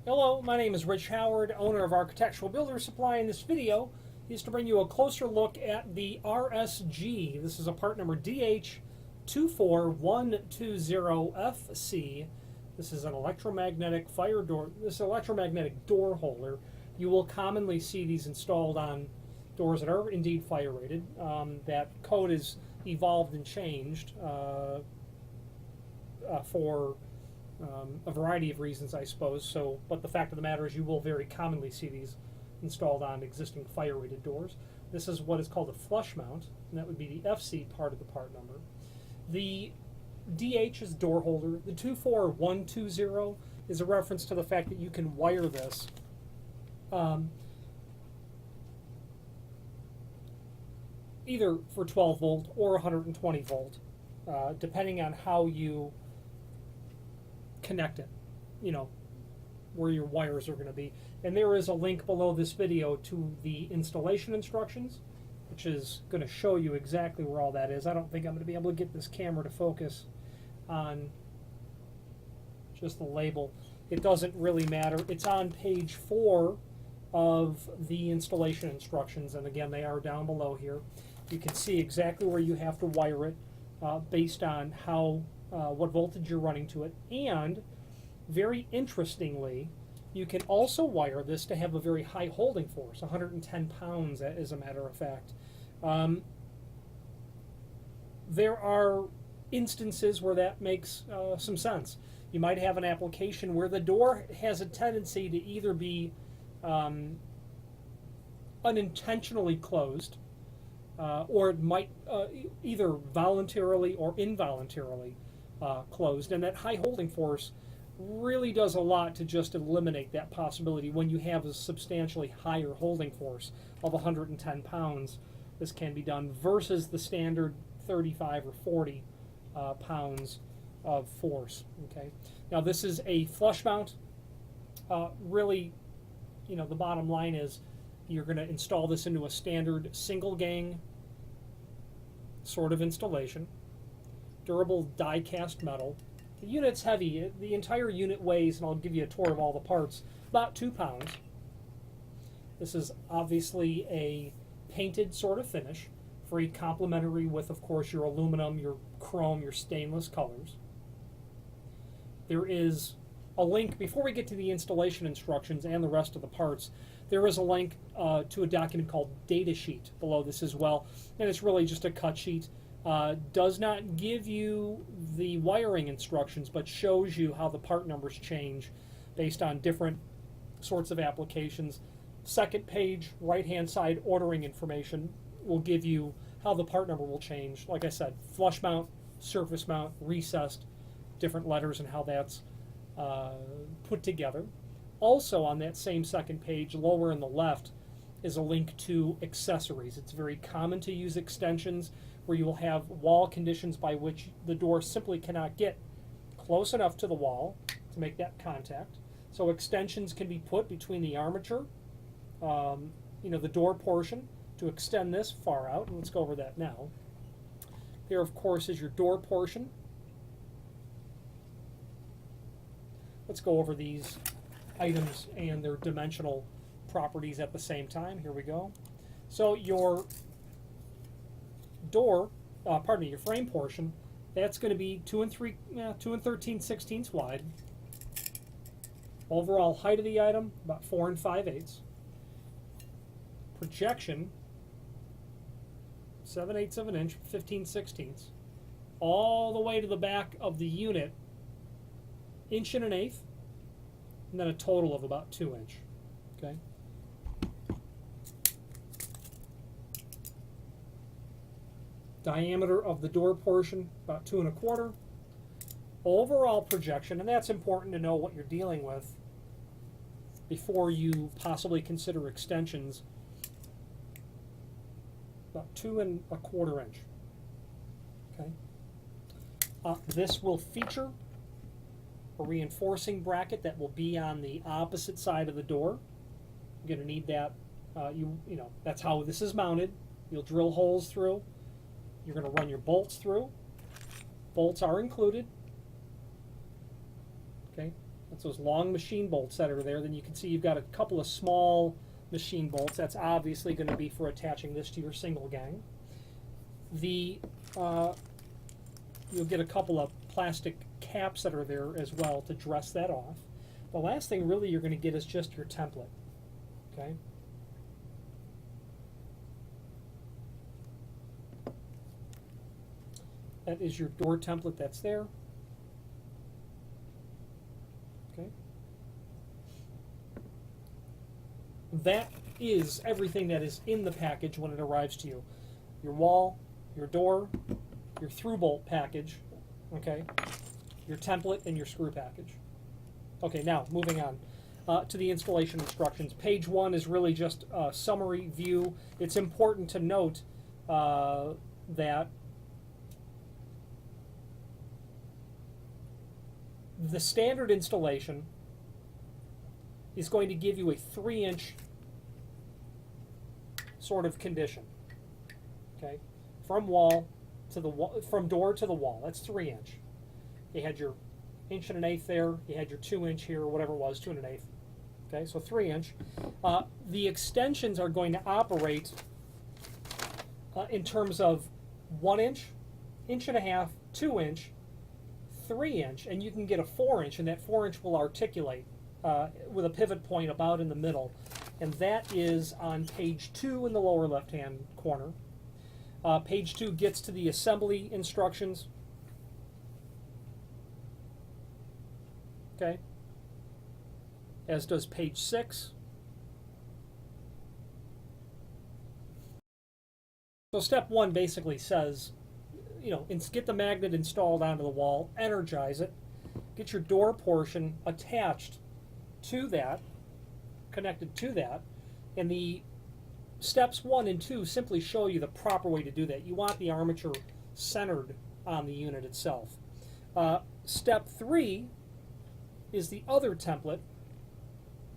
Hello, my name is Rich Howard, owner of Architectural Builder Supply. In this video is to bring you a closer look at the RSG. This is a part number DH24120FC. This is an electromagnetic fire door. This is an electromagnetic door holder. You will commonly see these installed on doors that are indeed fire rated. That code is evolved and changed for a variety of reasons, I suppose. But the fact of the matter is you will very commonly see these installed on existing fire-rated doors. This is what is called a flush mount, and that would be the FC part of the part number. The DH is door holder. The 24120 is a reference to the fact that you can wire this either for 12 volt or 120 volt, depending on how you connect it, where your wires are going to be. And there is a link below this video to the installation instructions, which is going to show you exactly where all that is. I don't think I'm going to be able to get this camera to focus on just the label. It doesn't really matter. It's on page 4 of the installation instructions, and again, they are down below here. You can see exactly where you have to wire it based on what voltage you're running to it. And very interestingly, you can also wire this to have a very high holding force, 110 pounds as a matter of fact. There are instances where that makes some sense. You might have an application where the door has a tendency to either be unintentionally closed, or it might either voluntarily or involuntarily closed, and that high holding force really does a lot to just eliminate that possibility. When you have a substantially higher holding force of 110 pounds, this can be done versus the standard 35 or 40 pounds of force. Okay. Now this is a flush mount. Really, the bottom line is you're going to install this into a standard single gang sort of installation. Durable die cast metal. The unit's heavy. The entire unit weighs, and I'll give you a tour of all the parts, about 2 pounds. This is obviously a painted sort of finish, very complementary with, of course, your aluminum, your chrome, your stainless colors. There is a link, before we get to the installation instructions and the rest of the parts, there is a link to a document called Data Sheet below this as well, and it's really just a cut sheet. Does not give you the wiring instructions, but shows you how the part numbers change based on different sorts of applications. Second page, right-hand side, ordering information will give you how the part number will change. Like I said, flush mount, surface mount, recessed, different letters and how that's put together. Also on that same second page, lower in the left, is a link to accessories. It's very common to use extensions where you will have wall conditions by which the door simply cannot get close enough to the wall to make that contact. So extensions can be put between the armature, the door portion, to extend this far out, and let's go over that now. There, of course, is your door portion. Let's go over these items and their dimensional properties at the same time. Here we go. So your door, your frame portion, that's going to be 2 and 13/16 wide. Overall height of the item, about 4 5/8. Projection, 7/8 of an inch, 15/16. All the way to the back of the unit, 1 1/8, and then a total of about 2 inch. Okay. Diameter of the door portion, about 2 1/4. Overall projection, and that's important to know what you're dealing with before you possibly consider extensions, about 2 1/4 inch. Okay. This will feature a reinforcing bracket that will be on the opposite side of the door. You're going to need that. That's how this is mounted. You'll drill holes through. You're going to run your bolts through. Bolts are included. Okay, That's those long machine bolts that are there. Then you can see you've got a couple of small machine bolts. That's obviously going to be for attaching this to your single gang. You'll get a couple of plastic caps that are there as well to dress that off. The last thing really you're going to get is just your template. Okay. That is your door template that's there. Okay. That is everything that is in the package when it arrives to you. Your wall, your door, your through bolt package, okay, your template, and your screw package. Okay, now moving on to the installation instructions. Page 1 is really just a summary view. It's important to note that the standard installation is going to give you a 3-inch sort of condition. Okay, from wall to the wall, from door to the wall. That's 3-inch. You had your 1 1/8 there. You had your 2-inch here, or whatever it was, 2 1/8. Okay, so 3-inch. The extensions are going to operate in terms of 1 inch, 1.5 inch, 2-inch, 3-inch, and you can get a 4-inch, and that 4-inch will articulate with a pivot point about in the middle, and that is on page 2 in the lower left-hand corner. Page 2 gets to the assembly instructions. Okay, as does page 6. So step 1 basically says, you know, get the magnet installed onto the wall, energize it, get your door portion attached to that, connected to that, and the steps 1 and 2 simply show you the proper way to do that. You want the armature centered on the unit itself. Step 3 is the other template.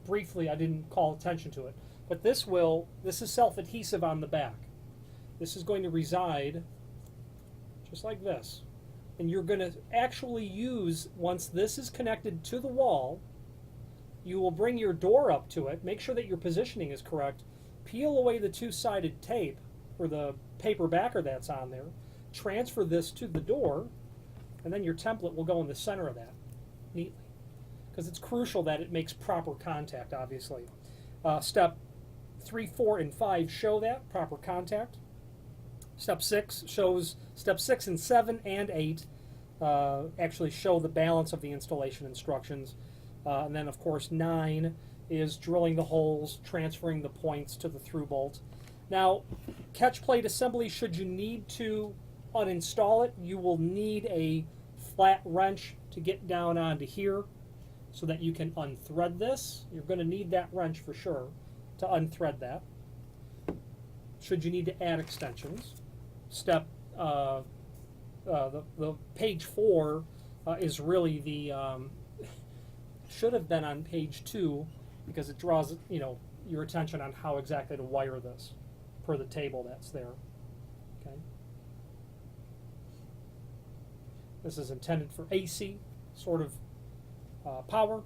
Briefly, I didn't call attention to it, but this is self-adhesive on the back. This is going to reside just like this. And you're going to actually use, once this is connected to the wall, you will bring your door up to it, make sure that your positioning is correct, peel away the 2-sided tape, or the paper backer that's on there, transfer this to the door, and then your template will go in the center of that, neatly. Because it's crucial that it makes proper contact, obviously. Step 3, 4, and 5 show that, proper contact. Step 6 shows, step 6 and 7 and 8 actually show the balance of the installation instructions. And then, of course, 9 is drilling the holes, transferring the points to the through bolt. Now, catch plate assembly, should you need to uninstall it, you will need a flat wrench to get down onto here so that you can unthread this. You're going to need that wrench for sure to unthread that. Should you need to add extensions, step the page 4 is really the should have been on page 2, because it draws, you know, your attention on how exactly to wire this per the table that's there. Okay, this is intended for AC sort of power.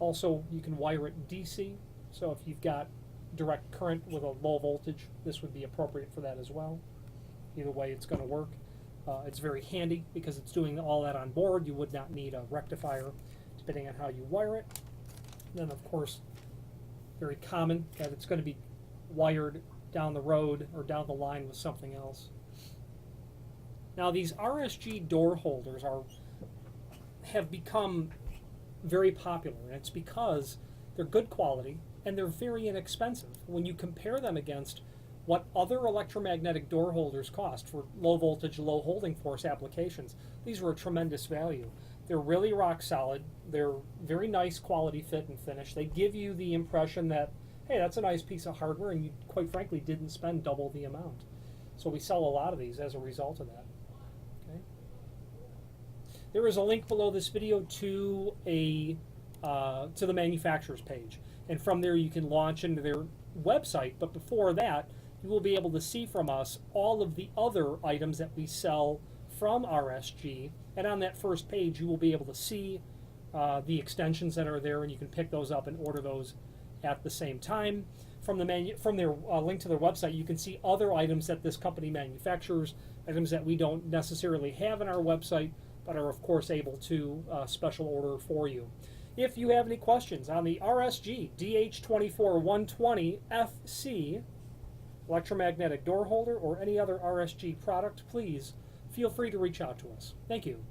Also, you can wire it DC, so if you've got direct current with a low voltage, this would be appropriate for that as well. Either way, it's going to work. It's very handy because it's doing all that on board. You would not need a rectifier, depending on how you wire it. And then, of course, very common that it's going to be wired down the road or down the line with something else. Now, these RSG door holders have become very popular, and it's because they're good quality and they're very inexpensive. When you compare them against what other electromagnetic door holders cost for low voltage, low holding force applications, these are a tremendous value. They're really rock solid. They're very nice quality fit and finish. They give you the impression that, hey, that's a nice piece of hardware, and you quite frankly didn't spend double the amount. So we sell a lot of these as a result of that. Okay. There is a link below this video to the manufacturer's page, and from there you can launch into their website. But before that, you will be able to see from us all of the other items that we sell from RSG. And on that first page, you will be able to see the extensions that are there, and you can pick those up and order those at the same time. From their link to their website, you can see other items that this company manufactures, items that we don't necessarily have on our website, but are of course able to special order for you. If you have any questions on the RSG DH24120FC electromagnetic door holder or any other RSG product, please feel free to reach out to us. Thank you.